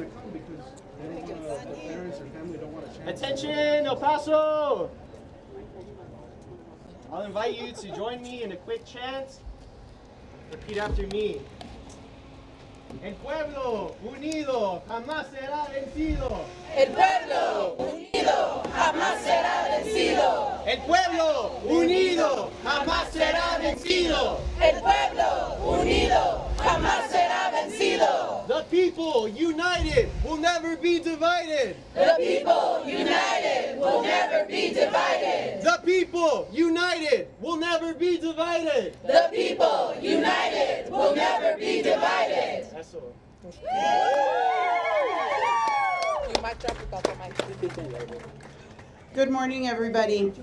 to come because their parents or family don't want to chance. Attention, El Paso! I'll invite you to join me in a quick chant. Repeat after me. El pueblo unido jamás será vencido. El pueblo unido jamás será vencido. El pueblo unido jamás será vencido. El pueblo unido jamás será vencido. The people united will never be divided. The people united will never be divided. The people united will never be divided. The people united will never be divided. Eso. Good morning, everybody.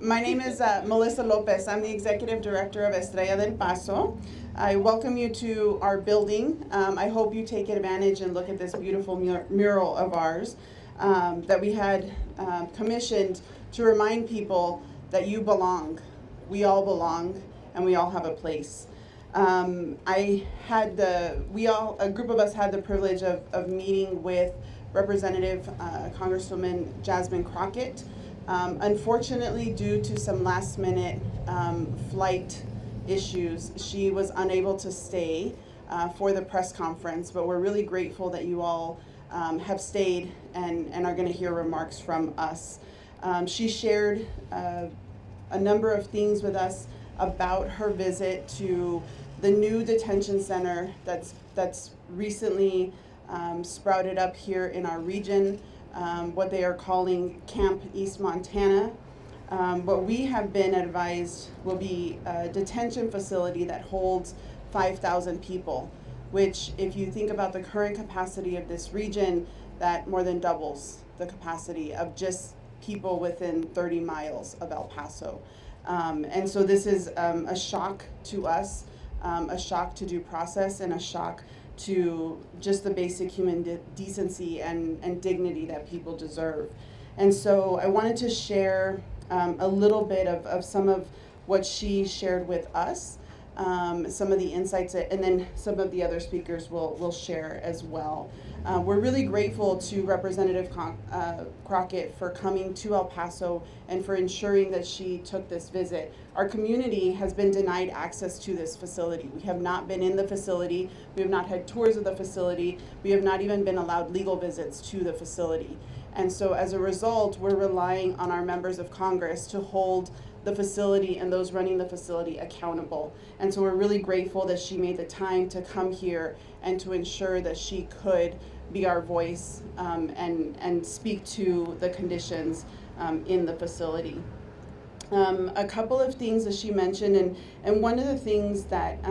My name is Melissa Lopez. I'm the Executive Director of Estrella del Paso. I welcome you to our building. I hope you take advantage and look at this beautiful mural of ours that we had commissioned to remind people that you belong. We all belong, and we all have a place. A group of us had the privilege of meeting with Representative Congresswoman Jasmine Crockett. Unfortunately, due to some last minute flight issues, she was unable to stay for the press conference, but we're really grateful that you all have stayed and are going to hear remarks from us. She shared a number of things with us about her visit to the new detention center that's recently sprouted up here in our region, what they are calling Camp East Montana. What we have been advised will be a detention facility that holds 5,000 people, which, if you think about the current capacity of this region, that more than doubles the capacity of just people within 30 miles of El Paso. And so this is a shock to us, a shock to due process, and a shock to just the basic human decency and dignity that people deserve. And so I wanted to share a little bit of some of what she shared with us, some of the insights, and then some of the other speakers will share as well. We're really grateful to Representative Crockett for coming to El Paso and for ensuring that she took this visit. Our community has been denied access to this facility. We have not been in the facility. We have not had tours of the facility. We have not even been allowed legal visits to the facility. And so as a result, we're relying on our members of Congress to hold the facility and those running the facility accountable. And so we're really grateful that she made the time to come here and to ensure that she could be our voice and speak to the conditions in the facility. A couple of things that she mentioned, and one of the things that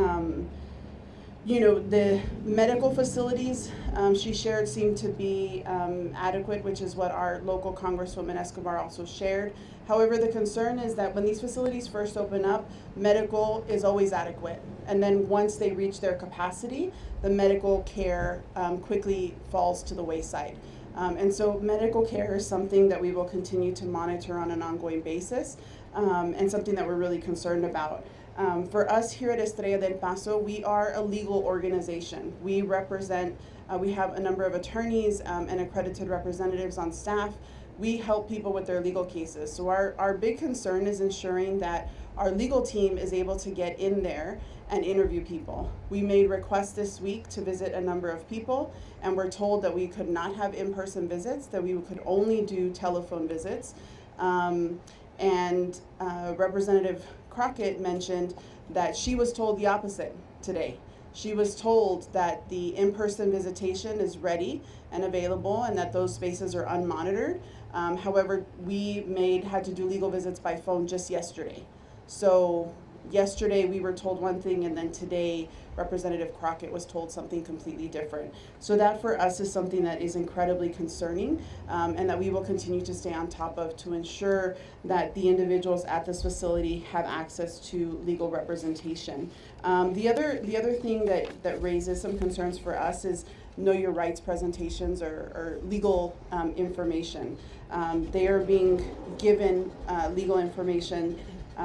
the medical facilities she shared seem to be adequate, which is what our local Congresswoman Escobar also shared. However, the concern is that when these facilities first open up, medical is always adequate. And then once they reach their capacity, the medical care quickly falls to the wayside. And so medical care is something that we will continue to monitor on an ongoing basis, and something that we're really concerned about. For us here at Estrella del Paso, we are a legal organization. We represent, we have a number of attorneys and accredited representatives on staff. We help people with their legal cases. So our big concern is ensuring that our legal team is able to get in there and interview people. We made requests this week to visit a number of people, and we're told that we could not have in-person visits, that we could only do telephone visits. Representative Crockett mentioned that she was told the opposite today. She was told that the in-person visitation is ready and available and that those spaces are unmonitored. However, we had to do legal visits by phone just yesterday. So yesterday we were told one thing, and then today Representative Crockett was told something completely different. So that for us is something that is incredibly concerning, and that we will continue to stay on top of to ensure that the individuals at this facility have access to legal representation. The other thing that raises some concerns for us is know your rights presentations or legal information. They are being given legal information,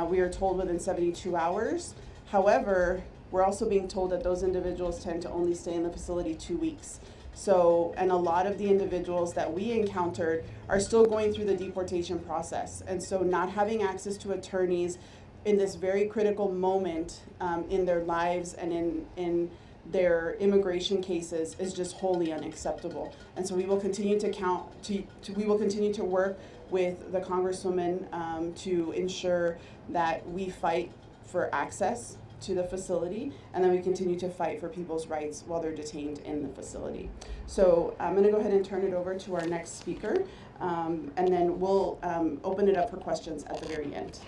we are told, within 72 hours. However, we're also being told that those individuals tend to only stay in the facility 2 weeks. So, and a lot of the individuals that we encountered are still going through the deportation process. And so not having access to attorneys in this very critical moment in their lives and in their immigration cases is just wholly unacceptable. And so we will continue we will continue to work with the Congresswoman to ensure that we fight for access to the facility, and then we continue to fight for people's rights while they're detained in the facility. So I'm going to go ahead and turn it over to our next speaker, and then we'll open it up for questions at the very end.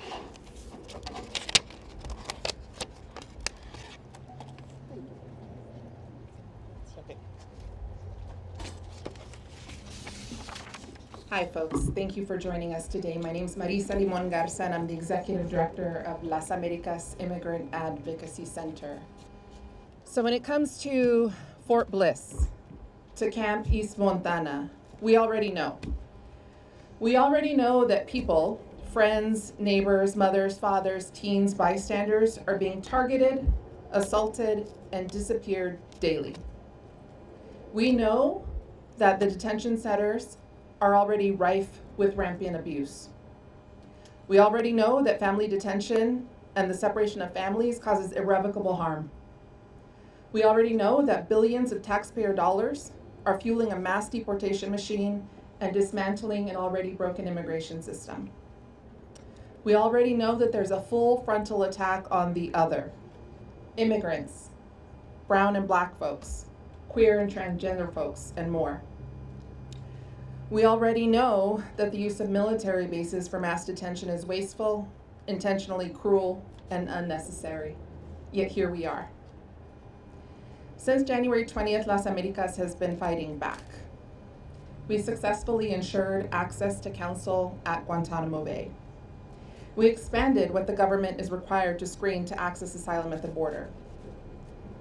Hi folks, thank you for joining us today. My name is Marisa Limon Garza and I'm the Executive Director of Las Americas Immigrant Advocacy Center. So when it comes to Fort Bliss, to Camp East Montana, we already know. We already know that people, friends, neighbors, mothers, fathers, teens, bystanders are being targeted, assaulted, and disappeared daily. We know that the detention centers are already rife with rampant abuse. We already know that family detention and the separation of families causes irrevocable harm. We already know that billions of taxpayer dollars are fueling a mass deportation machine and dismantling an already broken immigration system. We already know that there's a full frontal attack on the other, immigrants, brown and black folks, queer and transgender folks, and more. We already know that the use of military bases for mass detention is wasteful, intentionally cruel, and unnecessary. Yet here we are. Since January 20th, Las Americas has been fighting back. We successfully ensured access to counsel at Guantanamo Bay. We expanded what the government is required to screen to access asylum at the border.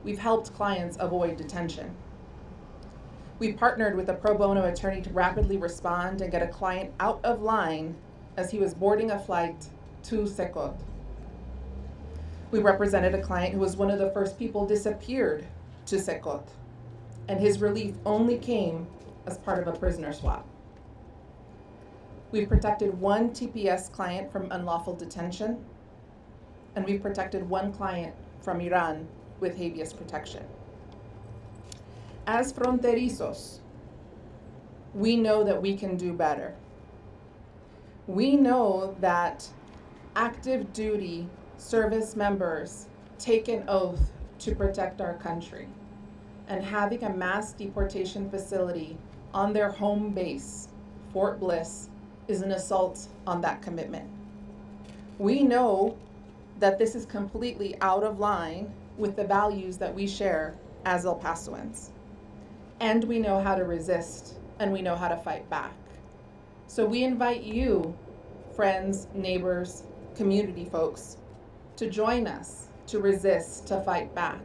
We've helped clients avoid detention. We partnered with a pro bono attorney to rapidly respond and get a client out of line as he was boarding a flight to Secot. We represented a client who was one of the first people disappeared to Secot, and his relief only came as part of a prisoner swap. We've protected one TPS client from unlawful detention, and we've protected one client from Iran with habeas protection. As fronterizos, we know that we can do better. We know that active duty service members take an oath to protect our country, and having a mass deportation facility on their home base, Fort Bliss, is an assault on that commitment. We know that this is completely out of line with the values that we share as El Pasoans. And we know how to resist, and we know how to fight back. So we invite you, friends, neighbors, community folks, to join us, to resist, to fight back,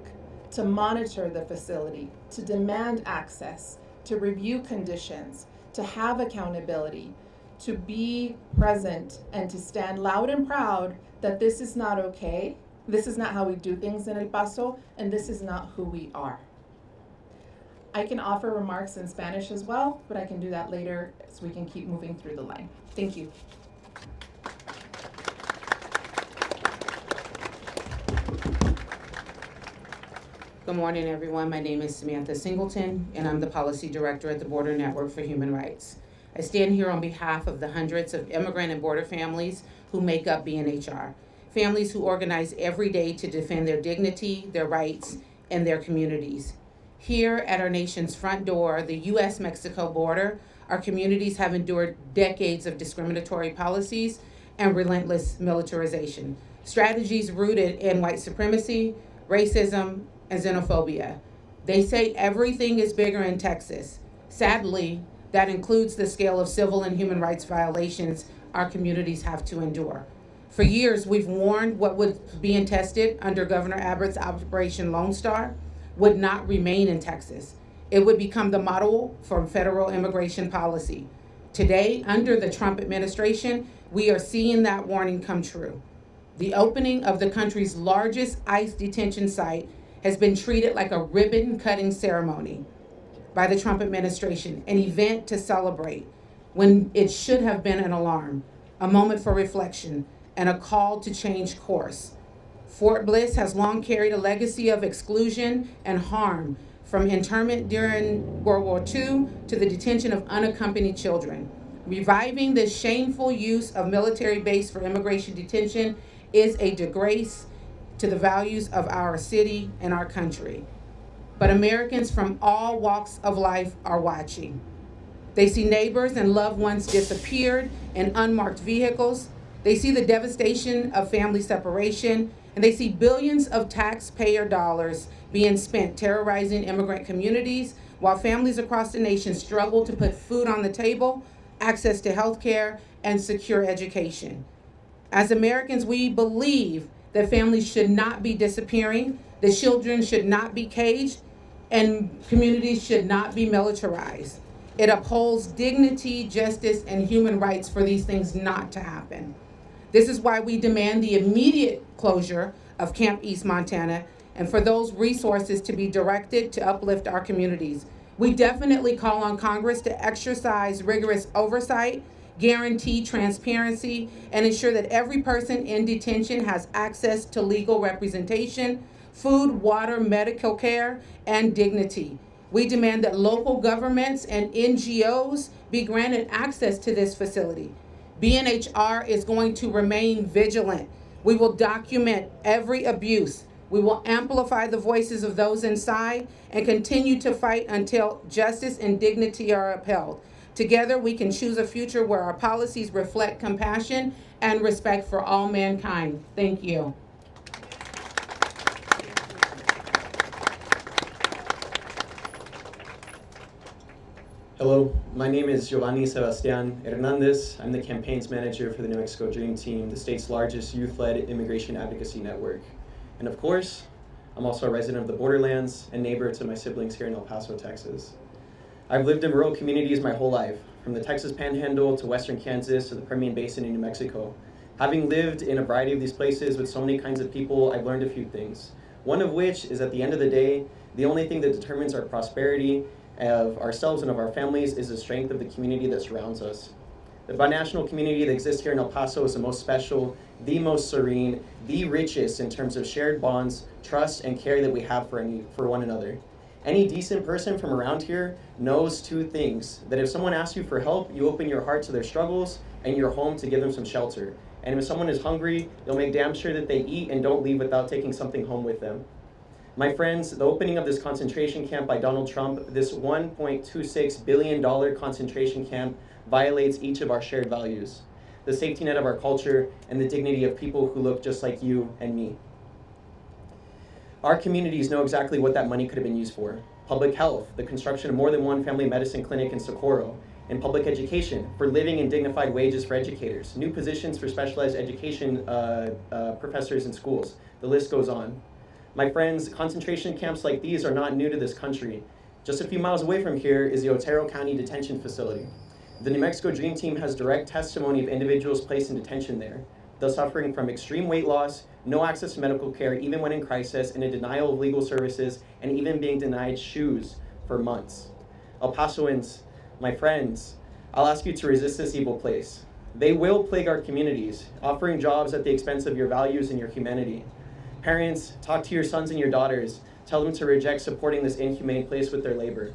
to monitor the facility, to demand access, to review conditions, to have accountability, to be present, and to stand loud and proud that this is not okay, this is not how we do things in El Paso, and this is not who we are. I can offer remarks in Spanish as well, but I can do that later so we can keep moving through the line. Thank you. Good morning, everyone. My name is Samantha Singleton, and I'm the Policy Director at the Border Network for Human Rights. I stand here on behalf of the hundreds of immigrant and border families who make up BNHR, families who organize every day to defend their dignity, their rights, and their communities. Here at our nation's front door, the U.S.-Mexico border, our communities have endured decades of discriminatory policies and relentless militarization, strategies rooted in white supremacy, racism, and xenophobia. They say everything is bigger in Texas. Sadly, that includes the scale of civil and human rights violations our communities have to endure. For years, we've warned what was being tested under Governor Abbott's Operation Lone Star would not remain in Texas. It would become the model for federal immigration policy. Today, under the Trump administration, we are seeing that warning come true. The opening of the country's largest ICE detention site has been treated like a ribbon-cutting ceremony. by the Trump administration, an event to celebrate when it should have been an alarm, a moment for reflection, and a call to change course. Fort Bliss has long carried a legacy of exclusion and harm, from internment during World War II to the detention of unaccompanied children. Reviving the shameful use of military base for immigration detention is a disgrace to the values of our city and our country. But Americans from all walks of life are watching. They see neighbors and loved ones disappeared in unmarked vehicles. They see the devastation of family separation, and they see billions of taxpayer dollars being spent terrorizing immigrant communities while families across the nation struggle to put food on the table, access to health care, and secure education. As Americans, we believe that families should not be disappearing, that children should not be caged, and communities should not be militarized. It upholds dignity, justice, and human rights for these things not to happen. This is why we demand the immediate closure of Camp East Montana and for those resources to be directed to uplift our communities. We definitely call on Congress to exercise rigorous oversight, guarantee transparency, and ensure that every person in detention has access to legal representation, food, water, medical care, and dignity. We demand that local governments and NGOs be granted access to this facility. BNHR is going to remain vigilant. We will document every abuse. We will amplify the voices of those inside and continue to fight until justice and dignity are upheld. Together, we can choose a future where our policies reflect compassion and respect for all mankind. Thank you. Hello, my name is Giovanni Sebastian Hernandez. I'm the campaigns manager for the New Mexico Dream Team, the state's largest youth-led immigration advocacy network. And of course, I'm also a resident of the borderlands and neighbor to my siblings here in El Paso, Texas. I've lived in rural communities my whole life, from the Texas Panhandle to Western Kansas to the Permian Basin in New Mexico. Having lived in a variety of these places with so many kinds of people, I've learned a few things. One of which is, at the end of the day, the only thing that determines our prosperity of ourselves and of our families is the strength of the community that surrounds us. The binational community that exists here in El Paso is the most special, the most serene, the richest in terms of shared bonds, trust, and care that we have for one another. Any decent person from around here knows two things: that if someone asks you for help, you open your heart to their struggles and your home to give them some shelter. And if someone is hungry, you'll make damn sure that they eat and don't leave without taking something home with them. My friends, the opening of this concentration camp by Donald Trump, this $1.26 billion concentration camp, violates each of our shared values, the safety net of our culture, and the dignity of people who look just like you and me. Our communities know exactly what that money could have been used for: public health, the construction of more than one family medicine clinic in Socorro, and public education, for living and dignified wages for educators, new positions for specialized education professors in schools. The list goes on. My friends, concentration camps like these are not new to this country. Just a few miles away from here is the Otero County Detention Facility. The New Mexico Dream Team has direct testimony of individuals placed in detention there, thus suffering from extreme weight loss, no access to medical care even when in crisis, and a denial of legal services, and even being denied shoes for months. El Pasoans, my friends, I'll ask you to resist this evil place. They will plague our communities, offering jobs at the expense of your values and your humanity. Parents, talk to your sons and your daughters. Tell them to reject supporting this inhumane place with their labor.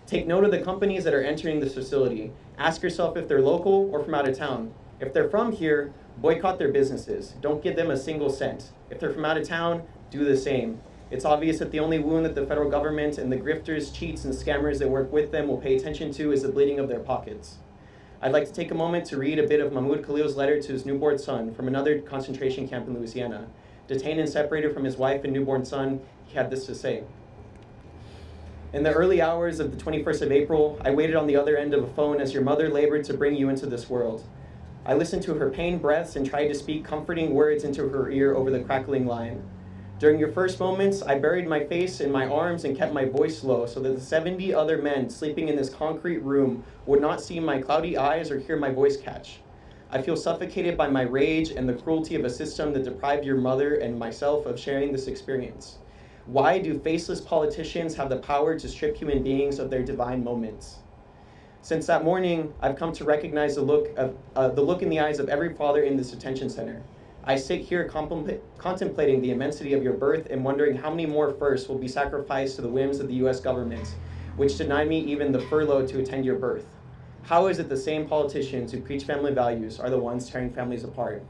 Take note of the companies that are entering this facility. Ask yourself if they're local or from out of town. If they're from here, boycott their businesses. Don't give them a single cent. If they're from out of town, do the same. It's obvious that the only wound that the federal government and the grifters, cheats, and scammers that work with them will pay attention to is the bleeding of their pockets. I'd like to take a moment to read a bit of Mahmoud Khalil's letter to his newborn son from another concentration camp in Louisiana. Detained and separated from his wife and newborn son, he had this to say. In the early hours of the 21st of April, I waited on the other end of a phone as your mother labored to bring you into this world. I listened to her pained breaths and tried to speak comforting words into her ear over the crackling line. During your first moments, I buried my face in my arms and kept my voice low so that the 70 other men sleeping in this concrete room would not see my cloudy eyes or hear my voice catch. I feel suffocated by my rage and the cruelty of a system that deprived your mother and myself of sharing this experience. Why do faceless politicians have the power to strip human beings of their divine moments? Since that morning, I've come to recognize the look in the eyes of every father in this detention center. I sit here contemplating the immensity of your birth and wondering how many more firsts will be sacrificed to the whims of the US government, which denied me even the furlough to attend your birth. How is it the same politicians who preach family values are the ones tearing families apart?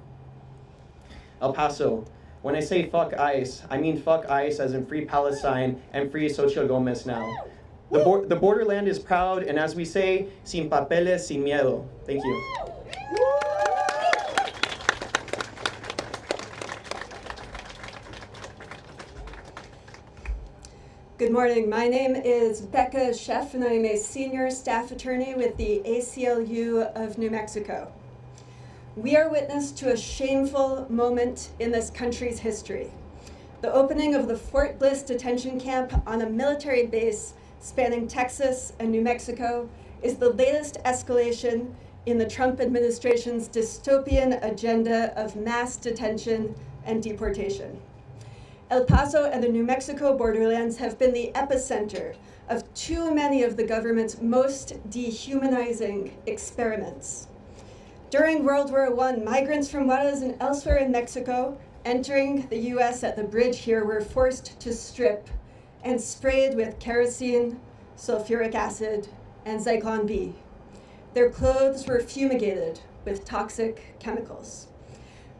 El Paso, when I say fuck ICE, I mean fuck ICE as in free Palestine and free Xochitl Gomez now. The borderland is proud, and as we say, sin papeles, sin miedo. Thank you. Good morning. My name is Becca Sheff, and I am a senior staff attorney with the ACLU of New Mexico. We are witness to a shameful moment in this country's history. The opening of the Fort Bliss detention camp on a military base spanning Texas and New Mexico is the latest escalation in the Trump administration's dystopian agenda of mass detention and deportation. El Paso and the New Mexico borderlands have been the epicenter of too many of the government's most dehumanizing experiments. During World War I, migrants from Juarez and elsewhere in Mexico entering the US at the bridge here were forced to strip and sprayed with kerosene, sulfuric acid, and Zyklon B. Their clothes were fumigated with toxic chemicals.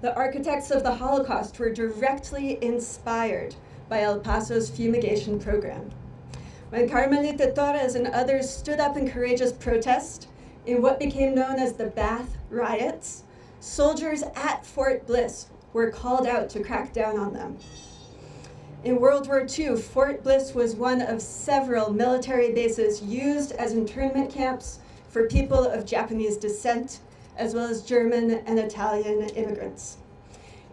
The architects of the Holocaust were directly inspired by El Paso's fumigation program. When Carmelita Torres and others stood up in courageous protest in what became known as the Bath Riots, soldiers at Fort Bliss were called out to crack down on them. In World War II, Fort Bliss was one of several military bases used as internment camps for people of Japanese descent, as well as German and Italian immigrants.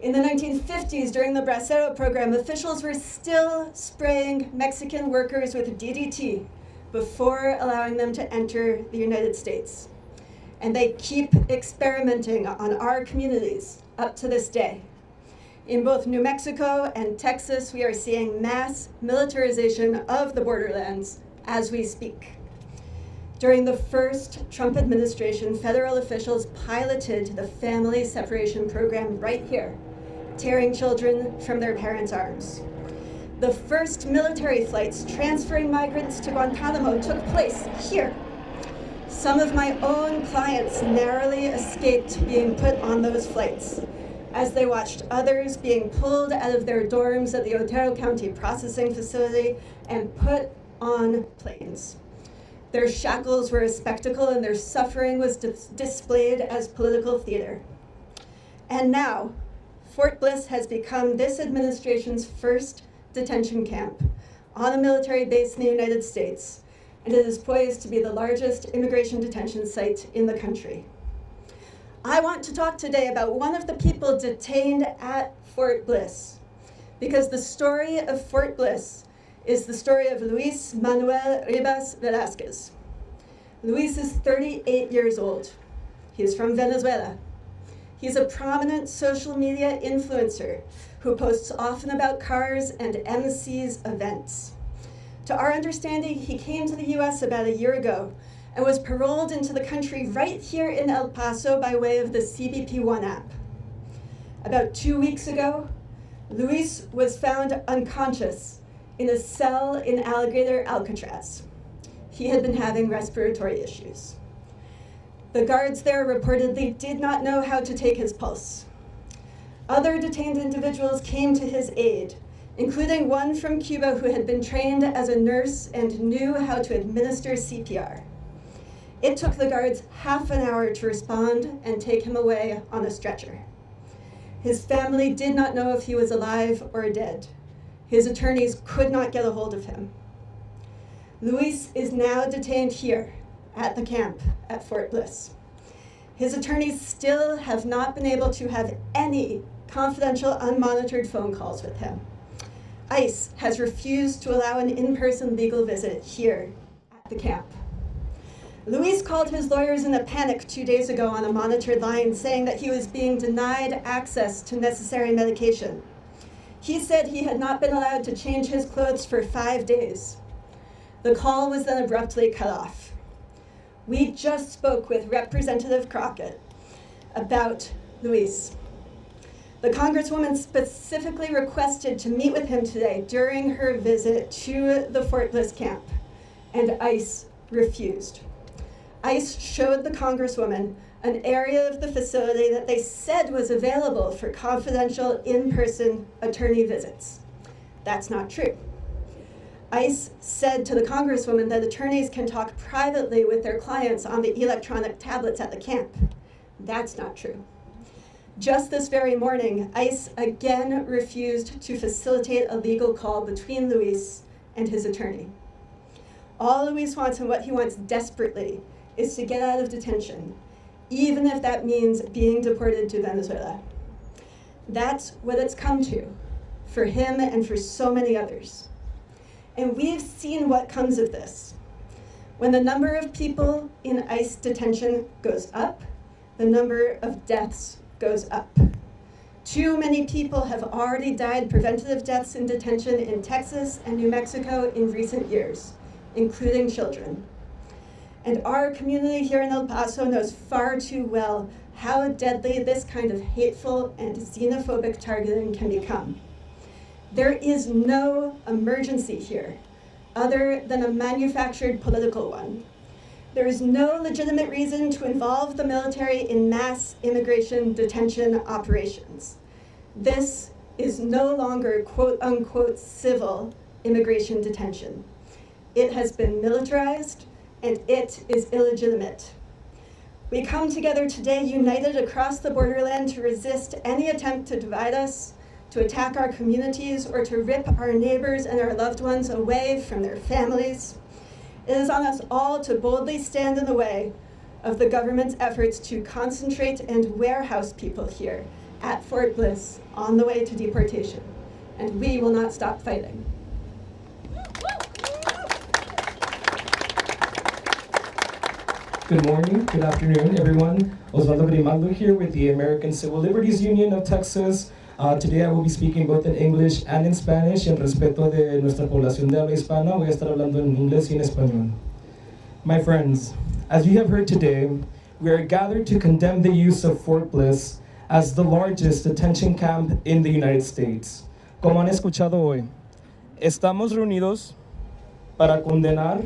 In the 1950s, during the Bracero program, officials were still spraying Mexican workers with DDT before allowing them to enter the United States. And they keep experimenting on our communities up to this day. In both New Mexico and Texas, we are seeing mass militarization of the borderlands as we speak. During the first Trump administration, federal officials piloted the family separation program right here, tearing children from their parents' arms. The first military flights transferring migrants to Guantanamo took place here. Some of my own clients narrowly escaped being put on those flights as they watched others being pulled out of their dorms at the Otero County Processing Facility and put on planes. Their shackles were a spectacle and their suffering was displayed as political theater. And now, Fort Bliss has become this administration's first detention camp on a military base in the United States, and it is poised to be the largest immigration detention site in the country. I want to talk today about one of the people detained at Fort Bliss, because the story of Fort Bliss is the story of Luis Manuel Ribas Velasquez. Luis is 38 years old. He is from Venezuela. He's a prominent social media influencer who posts often about cars and MCs events. To our understanding, he came to the US about a year ago and was paroled into the country right here in El Paso by way of the CBP One app. About 2 weeks ago, Luis was found unconscious in a cell in Alligator, Alcatraz. He had been having respiratory issues. The guards there reportedly did not know how to take his pulse. Other detained individuals came to his aid, including one from Cuba who had been trained as a nurse and knew how to administer CPR. It took the guards half an hour to respond and take him away on a stretcher. His family did not know if he was alive or dead. His attorneys could not get a hold of him. Luis is now detained here at the camp at Fort Bliss. His attorneys still have not been able to have any confidential, unmonitored phone calls with him. ICE has refused to allow an in-person legal visit here at the camp. Luis called his lawyers in a panic 2 days ago on a monitored line, saying that he was being denied access to necessary medication. He said he had not been allowed to change his clothes for 5 days. The call was then abruptly cut off. We just spoke with Representative Crockett about Luis. The Congresswoman specifically requested to meet with him today during her visit to the Fort Bliss camp, and ICE refused. ICE showed the Congresswoman an area of the facility that they said was available for confidential in-person attorney visits. That's not true. ICE said to the Congresswoman that attorneys can talk privately with their clients on the electronic tablets at the camp. That's not true. Just this very morning, ICE again refused to facilitate a legal call between Luis and his attorney. All Luis wants and what he wants desperately is to get out of detention, even if that means being deported to Venezuela. That's what it's come to for him and for so many others. And we've seen what comes of this. When the number of people in ICE detention goes up, the number of deaths goes up. Too many people have already died preventative deaths in detention in Texas and New Mexico in recent years, including children. And our community here in El Paso knows far too well how deadly this kind of hateful and xenophobic targeting can become. There is no emergency here other than a manufactured political one. There is no legitimate reason to involve the military in mass immigration detention operations. This is no longer quote-unquote civil immigration detention. It has been militarized, and it is illegitimate. We come together today united across the borderland to resist any attempt to divide us, to attack our communities, or to rip our neighbors and our loved ones away from their families. It is on us all to boldly stand in the way of the government's efforts to concentrate and warehouse people here at Fort Bliss on the way to deportation. And we will not stop fighting. Good morning, good afternoon, everyone. Osvaldo Grimaldo here with the American Civil Liberties Union of Texas. Today I will be speaking both in English and in Spanish. En respeto de nuestra población de habla hispana, voy a estar hablando en inglés y en español. My friends, as you have heard today, we are gathered to condemn the use of Fort Bliss as the largest detention camp in the United States. Como han escuchado hoy, estamos reunidos para condenar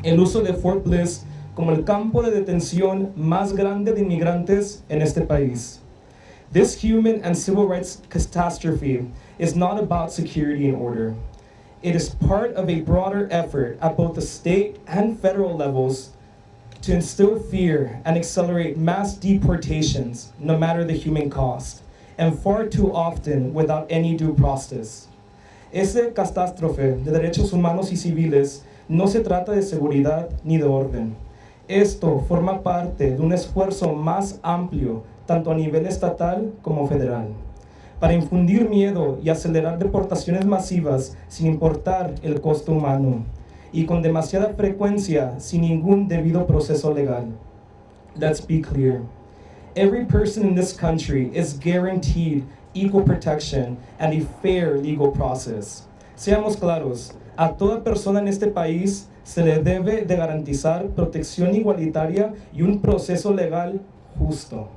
el uso de Fort Bliss como el campo de detención más grande de inmigrantes en este país. This human and civil rights catastrophe is not about security and order. It is part of a broader effort at both the state and federal levels to instill fear and accelerate mass deportations, no matter the human cost, and far too often without any due process. Ese catástrofe de derechos humanos y civiles no se trata de seguridad ni de orden. Esto forma parte de un esfuerzo más amplio, tanto a nivel estatal como federal, para infundir miedo y acelerar deportaciones masivas sin importar el costo humano, y con demasiada frecuencia sin ningún debido proceso legal. Let's be clear. Every person in this country is guaranteed equal protection and a fair legal process. Seamos claros, a toda persona en este país se le debe de garantizar protección igualitaria y un proceso legal justo.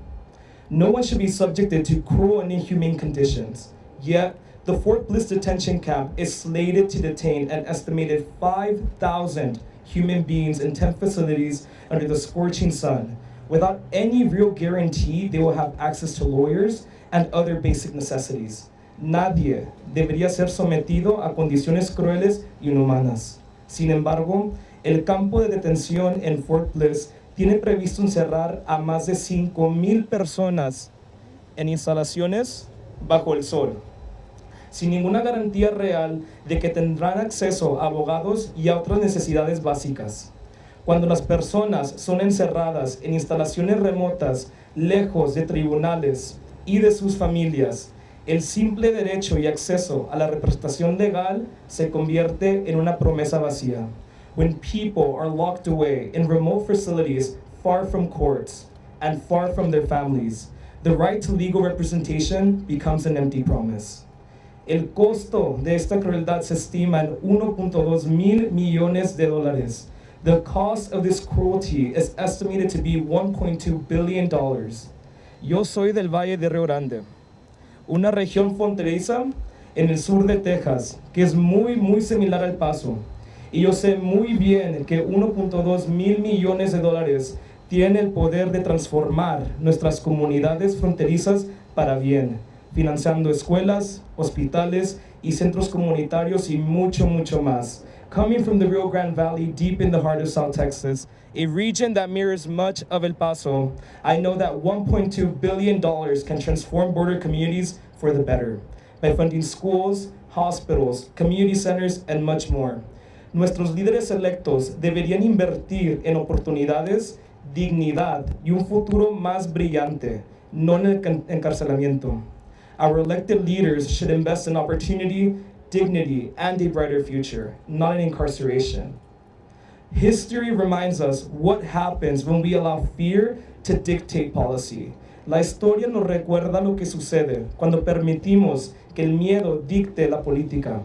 No one should be subjected to cruel and inhumane conditions. Yet, the Fort Bliss detention camp is slated to detain an estimated 5,000 human beings in 10 facilities under the scorching sun, without any real guarantee they will have access to lawyers and other basic necessities. Nadie debería ser sometido a condiciones crueles y inhumanas. Sin embargo, el campo de detención en Fort Bliss tiene previsto encerrar a más de 5,000 personas en instalaciones bajo el sol, sin ninguna garantía real de que tendrán acceso a abogados y a otras necesidades básicas. Cuando las personas son encerradas en instalaciones remotas, lejos de tribunales y de sus familias, el simple derecho y acceso a la representación legal se convierte en una promesa vacía. When people are locked away in remote facilities far from courts and far from their families, the right to legal representation becomes an empty promise. El costo de esta crueldad se estima en 1.2 mil millones de dólares. The cost of this cruelty is estimated to be $1.2 billion. Yo soy del Valle de Rio Grande, una región fronteriza en el sur de Texas, que es muy similar al Paso. Y yo sé muy bien que 1.2 mil millones de dólares tiene el poder de transformar nuestras comunidades fronterizas para bien, financiando escuelas, hospitales y centros comunitarios y mucho más. Coming from the Rio Grande Valley, deep in the heart of South Texas, a region that mirrors much of El Paso, I know that $1.2 billion can transform border communities for the better, by funding schools, hospitals, community centers, and much more. Nuestros líderes electos deberían invertir en oportunidades, dignidad y un futuro más brillante, no en el encarcelamiento. Our elected leaders should invest in opportunity, dignity, and a brighter future, not in incarceration. History reminds us what happens when we allow fear to dictate policy. La historia nos recuerda lo que sucede cuando permitimos que el miedo dicte la política.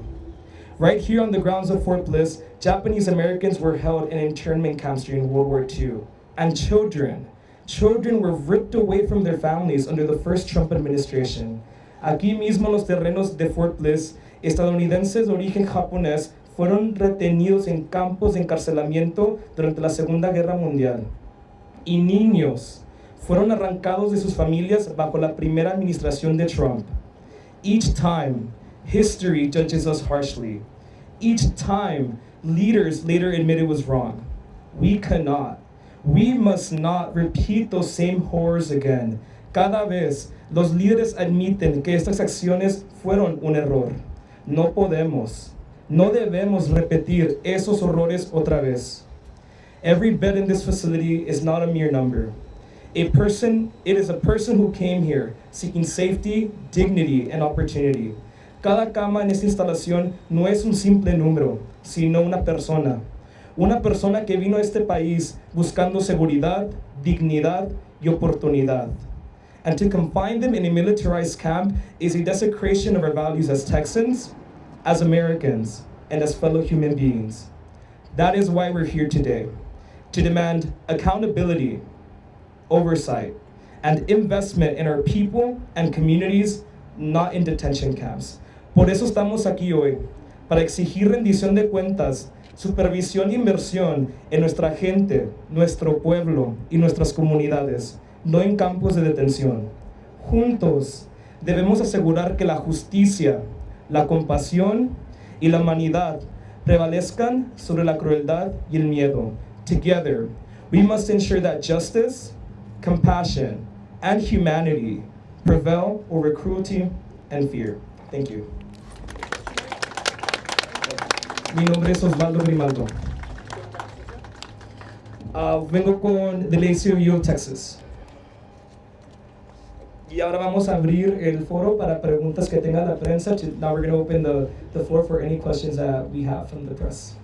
Right here on the grounds of Fort Bliss, Japanese Americans were held in internment camps during World War II. And children were ripped away from their families under the first Trump administration. Aquí mismo en los terrenos de Fort Bliss, estadounidenses de origen japonés fueron retenidos en campos de encarcelamiento durante la Segunda Guerra Mundial. Y niños fueron arrancados de sus familias bajo la primera administración de Trump. Each time, history judges us harshly. Each time, leaders later admit it was wrong. We must not repeat those same horrors again. Cada vez, los líderes admiten que estas acciones fueron un error. No debemos repetir esos horrores otra vez. Every bed in this facility is not a mere number. It is a person who came here seeking safety, dignity, and opportunity. Cada cama en esta instalación no es un simple número, sino una persona. Una persona que vino a este país buscando seguridad, dignidad y oportunidad. And to confine them in a militarized camp is a desecration of our values as Texans, as Americans, and as fellow human beings. That is why we're here today, to demand accountability, oversight, and investment in our people and communities, not in detention camps. Por eso estamos aquí hoy, para exigir rendición de cuentas, supervisión y inversión en nuestra gente, nuestro pueblo y nuestras comunidades, no en campos de detención. Juntos debemos asegurar que la justicia, la compasión y la humanidad prevalezcan sobre la crueldad y el miedo. Together, we must ensure that justice, compassion, and humanity prevail over cruelty and fear. Thank you. Mi nombre es Osvaldo Grimaldo. Vengo del ACLU, Texas. Y ahora vamos a abrir el foro para preguntas que tenga la prensa. Now we're going to open the floor for any questions that we have from the press.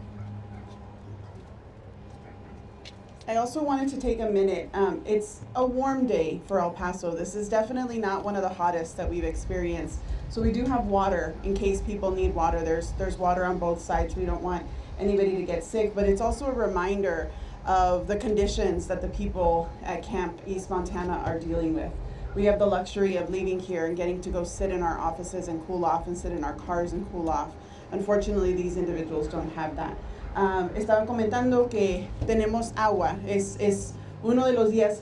I also wanted to take a minute. It's a warm day for El Paso. This is definitely not one of the hottest that we've experienced. So we do have water in case people need water. There's water on both sides. We don't want anybody to get sick, but it's also a reminder of the conditions that the people at Camp East Montana are dealing with. We have the luxury of leaving here and getting to go sit in our offices and cool off and sit in our cars and cool off. Unfortunately, these individuals don't have that. Estaba comentando que tenemos agua. Es uno de los días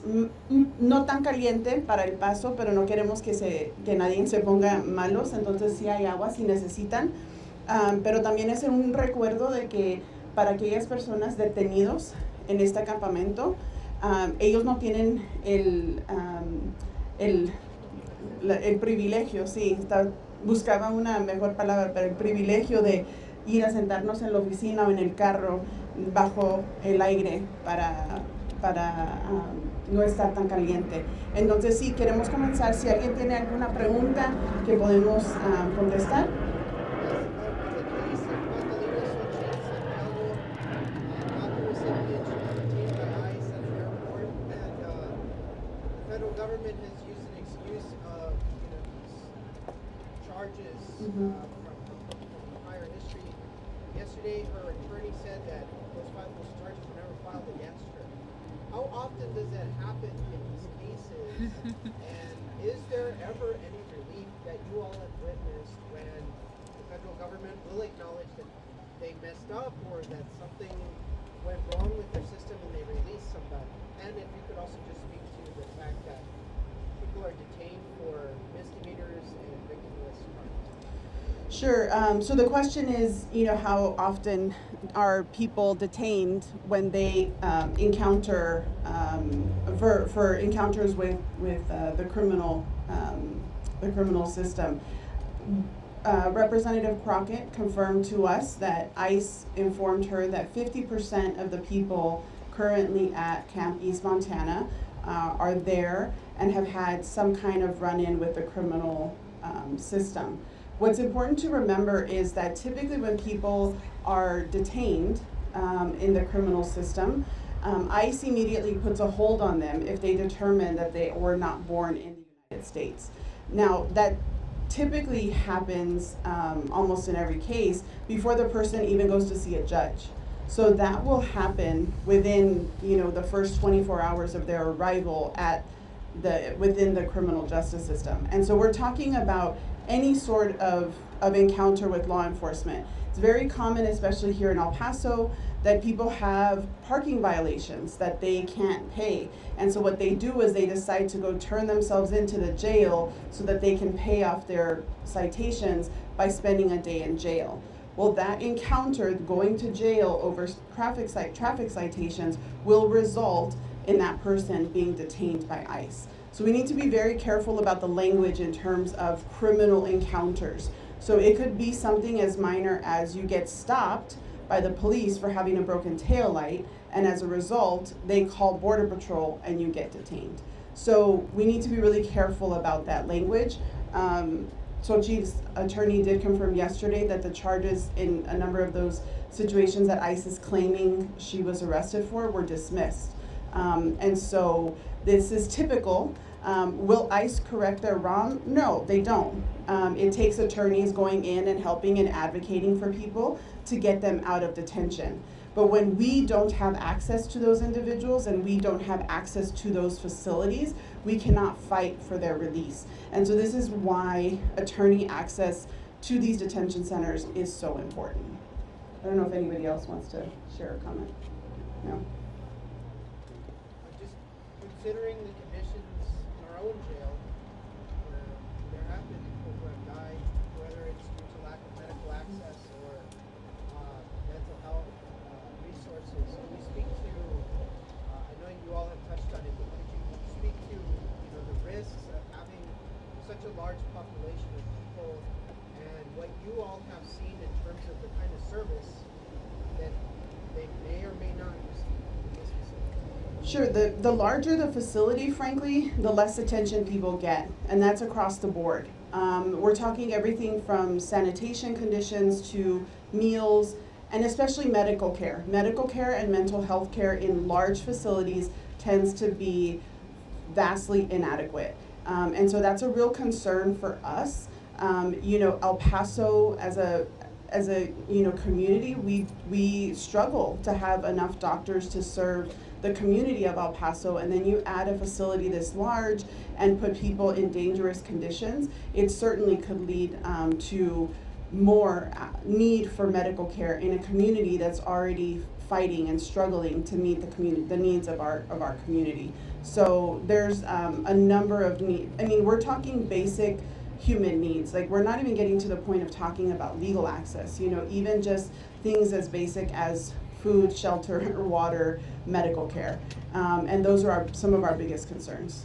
no tan caliente para El Paso, pero no queremos que nadie se ponga malos. Entonces sí hay agua si necesitan. Pero también es un recuerdo de que para aquellas personas detenidos en este campamento, ellos no tienen el privilegio, sí, buscaba una mejor palabra, pero el privilegio de ir a sentarnos en la oficina o en el carro bajo el aire para no estar tan caliente. Entonces sí, queremos comenzar. Si alguien tiene alguna pregunta que podemos contestar. Government has used an excuse of, charges Mhm. from prior history. Yesterday, her attorney said that those charges were never filed against her. How often does that happen in these cases? And is there ever any relief that you all have witnessed when the federal government will acknowledge that they messed up or that something went wrong with their system and they release somebody? And if you could also just speak to the fact that people are detained for misdemeanors and victimless crimes. Sure. So the question is, how often are people detained when they encounter for encounters with the criminal system? Representative Crockett confirmed to us that ICE informed her that 50% of the people currently at Camp East Montana are there and have had some kind of run-in with the criminal system. What's important to remember is that typically when people are detained in the criminal system, ICE immediately puts a hold on them if they determine that they were not born in the United States. Now, that typically happens almost in every case before the person even goes to see a judge. So that will happen within, the first 24 hours of their arrival within the criminal justice system. And so we're talking about any sort of encounter with law enforcement. It's very common, especially here in El Paso, that people have parking violations that they can't pay. And so what they do is they decide to go turn themselves into the jail so that they can pay off their citations by spending a day in jail. Well, that encounter, going to jail over traffic citations, will result in that person being detained by ICE. So we need to be very careful about the language in terms of criminal encounters. So it could be something as minor as you get stopped by the police for having a broken taillight, and as a result, they call Border Patrol and you get detained. So we need to be really careful about that language. Xochitl's attorney did confirm yesterday that the charges in a number of those situations that ICE is claiming she was arrested for were dismissed. And so this is typical. Will ICE correct their wrong? No, they don't. It takes attorneys going in and helping and advocating for people to get them out of detention. But when we don't have access to those individuals and we don't have access to those facilities, we cannot fight for their release. And so this is why attorney access to these detention centers is so important. I don't know if anybody else wants to share a comment. No? Just considering the conditions in our own jail, where there have been people who have died, whether it's due to lack of medical access or mental health resources. Can you speak to, I know you all have touched on it, but could you speak to the risks of having such a large population of people and what you all have seen in terms of the kind of service that they may or may not receive in this facility? Sure, the larger the facility, frankly, the less attention people get, and that's across the board. We're talking everything from sanitation conditions to meals, and especially medical care. Medical care and mental health care in large facilities tends to be vastly inadequate. And so that's a real concern for us. El Paso as a community, we struggle to have enough doctors to serve the community of El Paso, and then you add a facility this large and put people in dangerous conditions, it certainly could lead to more need for medical care in a community that's already fighting and struggling to meet the needs of our community. So there's a number of needs. I mean, we're talking basic human needs. Like, we're not even getting to the point of talking about legal access, even just things as basic as food, shelter, water, medical care. And those are some of our biggest concerns.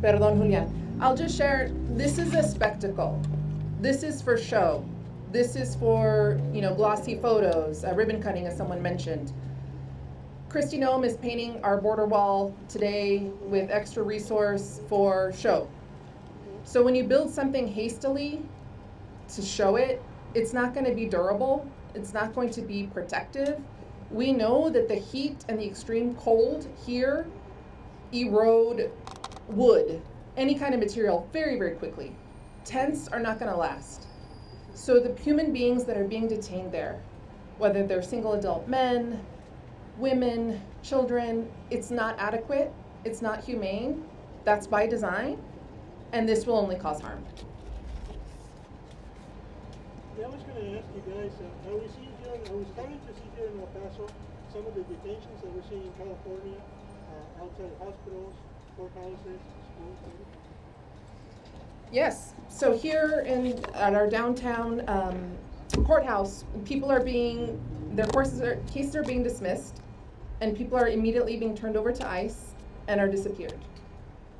Perdón, Julian. I'll just share, this is a spectacle. This is for show. This is for, glossy photos, ribbon cutting, as someone mentioned. Christy Noem is painting our border wall today with extra resource for show. So when you build something hastily to show it, it's not going to be durable. It's not going to be protective. We know that the heat and the extreme cold here erode wood, any kind of material very, very quickly. Tents are not going to last. So the human beings that are being detained there, whether they're single adult men, women, children, it's not adequate, it's not humane, that's by design, and this will only cause harm. Yeah, I was going to ask you guys, I was starting to see here in El Paso some of the detentions that we're seeing in California, outside of hospitals, courthouses, schools. Yes, so here at our downtown courthouse, people are their cases are being dismissed, and people are immediately being turned over to ICE and are disappeared.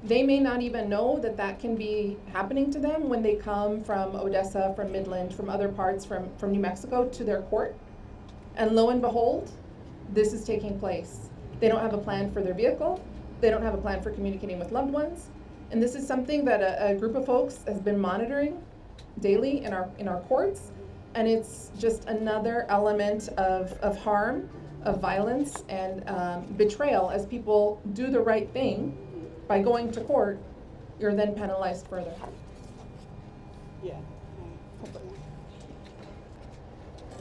They may not even know that can be happening to them when they come from Odessa, from Midland, from other parts, from New Mexico to their court. And lo and behold, this is taking place. They don't have a plan for their vehicle. They don't have a plan for communicating with loved ones. And this is something that a group of folks has been monitoring daily in our courts. And it's just another element of harm, of violence, and betrayal. As people do the right thing by going to court, you're then penalized further. Yeah.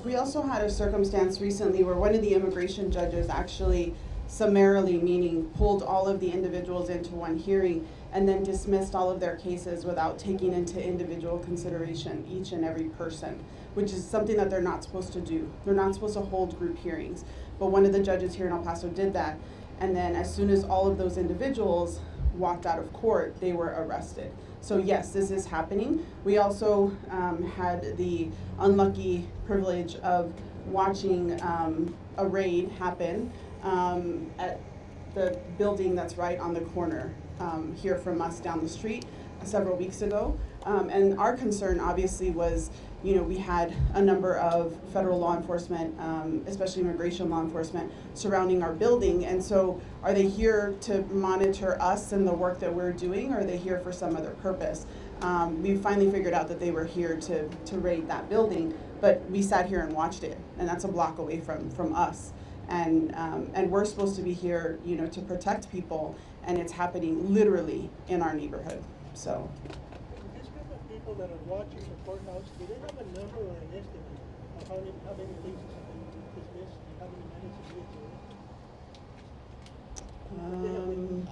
We also had a circumstance recently where one of the immigration judges actually summarily, meaning pulled all of the individuals into one hearing and then dismissed all of their cases without taking into individual consideration each and every person, which is something that they're not supposed to do. They're not supposed to hold group hearings. But one of the judges here in El Paso did that. And then as soon as all of those individuals walked out of court, they were arrested. So yes, this is happening. We also had the unlucky privilege of watching a raid happen at the building that's right on the corner here from us down the street several weeks ago. And our concern obviously was, we had a number of federal law enforcement, especially immigration law enforcement, surrounding our building. And so are they here to monitor us and the work that we're doing, or are they here for some other purpose? We finally figured out that they were here to raid that building, but we sat here and watched it, and that's a block away from us. And we're supposed to be here, to protect people, and it's happening literally in our neighborhood, so. This group of people that are watching the courthouse, do they have a number or an estimate of how many cases have been dismissed and how many managed to be executed?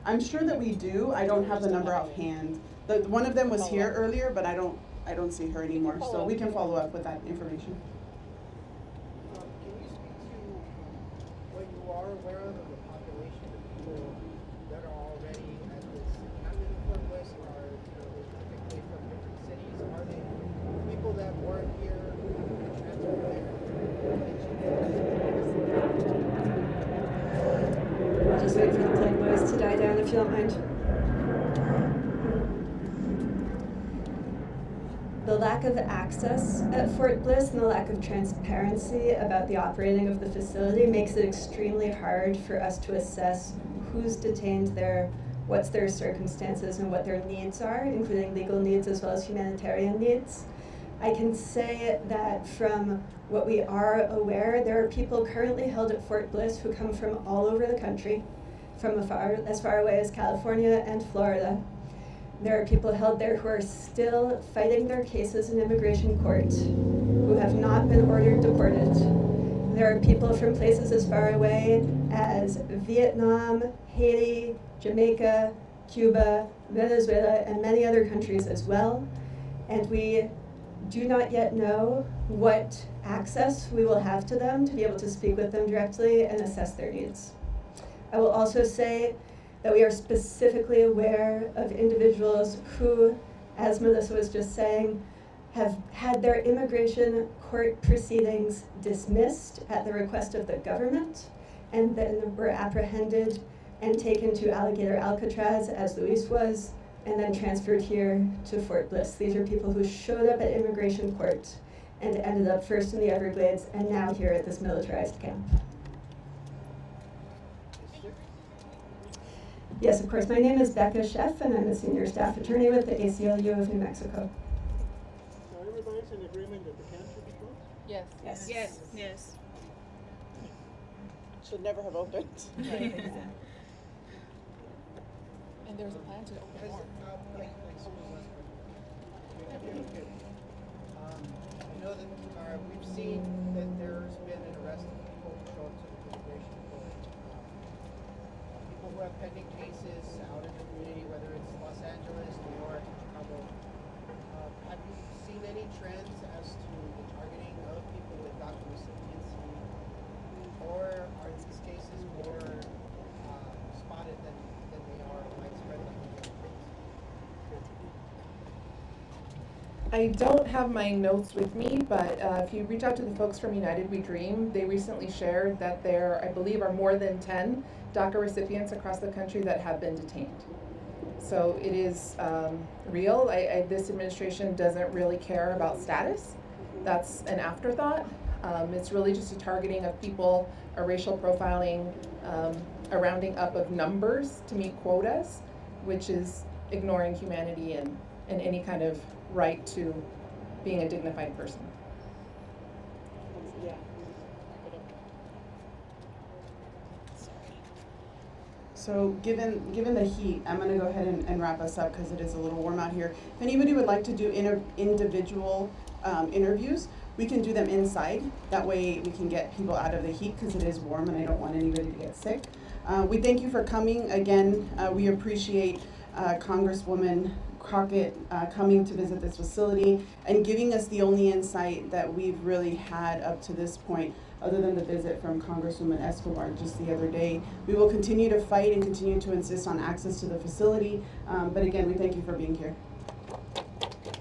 I'm sure that we do. I don't have the number offhand. One of them was here earlier, but I don't see her anymore, so we can follow up with that information. Can you speak to what you are aware of the population of people that are already at this county in Fort Bliss, or are typically from different cities? Are they people that weren't here and transferred there? I'll just wait for the plane noise to die down if you don't mind. The lack of access at Fort Bliss and the lack of transparency about the operating of the facility makes it extremely hard for us to assess who's detained there, what's their circumstances, and what their needs are, including legal needs as well as humanitarian needs. I can say that from what we are aware, there are people currently held at Fort Bliss who come from all over the country, from as far away as California and Florida. There are people held there who are still fighting their cases in immigration court, who have not been ordered deported. There are people from places as far away as Vietnam, Haiti, Jamaica, Cuba, Venezuela, and many other countries as well. And we do not yet know what access we will have to them to be able to speak with them directly and assess their needs. I will also say that we are specifically aware of individuals who, as Melissa was just saying, have had their immigration court proceedings dismissed at the request of the government, and then were apprehended and taken to Alligator Alcatraz, as Luis was, and then transferred here to Fort Bliss. These are people who showed up at immigration court and ended up first in the Everglades and now here at this militarized camp. Yes, of course. My name is Becca Sheff, and I'm a senior staff attorney with the ACLU of New Mexico. So everybody's in agreement that the camp should be closed? Yes. Yes. Yes, yes. Should never have opened. And there's a plan to open Has, more. like someone last question. Okay. I know that we've seen that there's been an arrest of people who show up to the immigration court. People who have pending cases out in the community, whether it's Los Angeles, New York, Chicago. Have you seen any trends as to the targeting of people with DACA recipiency, or are these cases more spotted than they are widespread like in other states? I don't have my notes with me, but if you reach out to the folks from United We Dream, they recently shared that there, I believe, are more than 10 DACA recipients across the country that have been detained. So it is real. This administration doesn't really care about status. That's an afterthought. It's really just a targeting of people, a racial profiling, a rounding up of numbers to meet quotas, which is ignoring humanity and any kind of right to being a dignified person. So given the heat, I'm going to go ahead and wrap us up because it is a little warm out here. If anybody would like to do individual interviews, we can do them inside. That way we can get people out of the heat because it is warm and I don't want anybody to get sick. We thank you for coming. Again, we appreciate Congresswoman Crockett coming to visit this facility and giving us the only insight that we've really had up to this point, other than the visit from Congresswoman Escobar just the other day. We will continue to fight and continue to insist on access to the facility, but again, we thank you for being here.